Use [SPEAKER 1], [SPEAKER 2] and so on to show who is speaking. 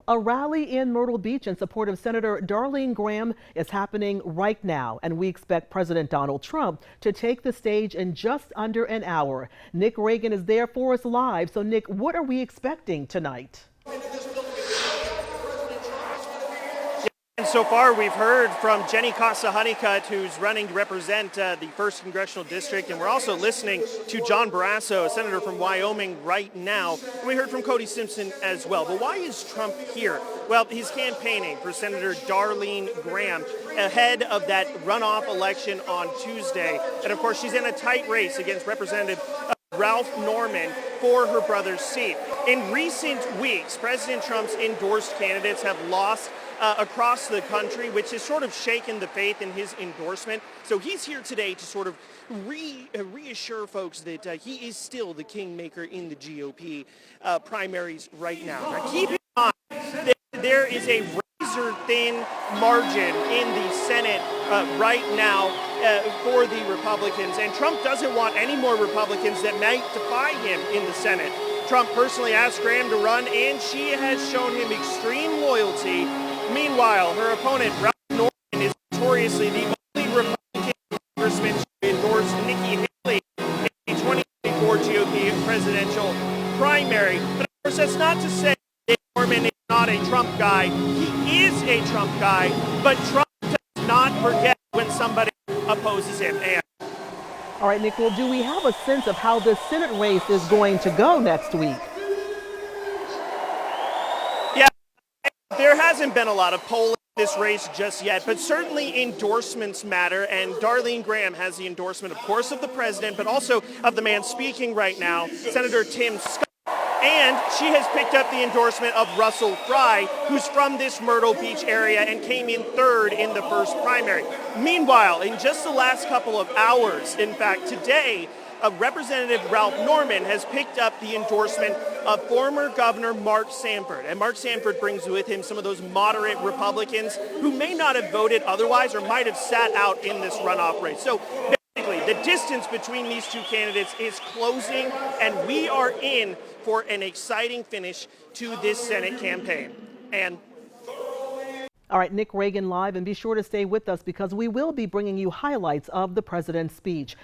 [SPEAKER 1] A rally in Myrtle Beach in support of Senator Darline Graham is happening right now, and we expect President Donald Trump to take the stage in just under an hour. Nick Reagan is there for us live. So, Nick, what are we expecting tonight?
[SPEAKER 2] And so far, we've heard from Jenny Casa-Honeycutt, who's running to represent the 1st Congressional District, and we're also listening to John Barrasso, a senator from Wyoming, right now. And we heard from Cody Simpson as well. But why is Trump here? Well, he's campaigning for Senator Darline Graham ahead of that runoff election on Tuesday. And of course, she's in a tight race against Representative Ralph Norman for her brother's seat. In recent weeks, President Trump's endorsed candidates have lost across the country, which has sort of shaken the faith in his endorsement. So he's here today to sort of reassure folks that he is still the kingmaker in the GOP primaries right now. Now, keep in mind that there is a razor-thin margin in the Senate right now for the Republicans, and Trump doesn't want any more Republicans that might defy him in the Senate. Trump personally asked Graham to run, and she has shown him extreme loyalty. Meanwhile, her opponent, Ralph Norman, is notoriously the only Republican congressman to endorse Nikki Haley in the 2024 GOP presidential primary. But of course, that's not to say that Norman is not a Trump guy. He is a Trump guy, but Trump does not forget when somebody opposes him. And
[SPEAKER 1] all right, Nick, well, do we have a sense of how this Senate race is going to go next week?
[SPEAKER 2] There hasn't been a lot of polling in this race just yet, but certainly endorsements matter, and Darline Graham has the endorsement, of course, of the president, but also of the man speaking right now, Senator Tim Scott. And she has picked up the endorsement of Russell Fry, who's from this Myrtle Beach area and came in third in the first primary. Meanwhile, in just the last couple of hours, in fact, today, Representative Ralph Norman has picked up the endorsement of former Governor Mark Sanford. And Mark Sanford brings with him some of those moderate Republicans who may not have voted otherwise or might have sat out in this runoff race. So basically, the distance between these two candidates is closing, and we are in for an exciting finish to this Senate campaign. And
[SPEAKER 1] all right, Nick Reagan live, and be sure to stay with us because we will be bringing you highlights of the president's speech.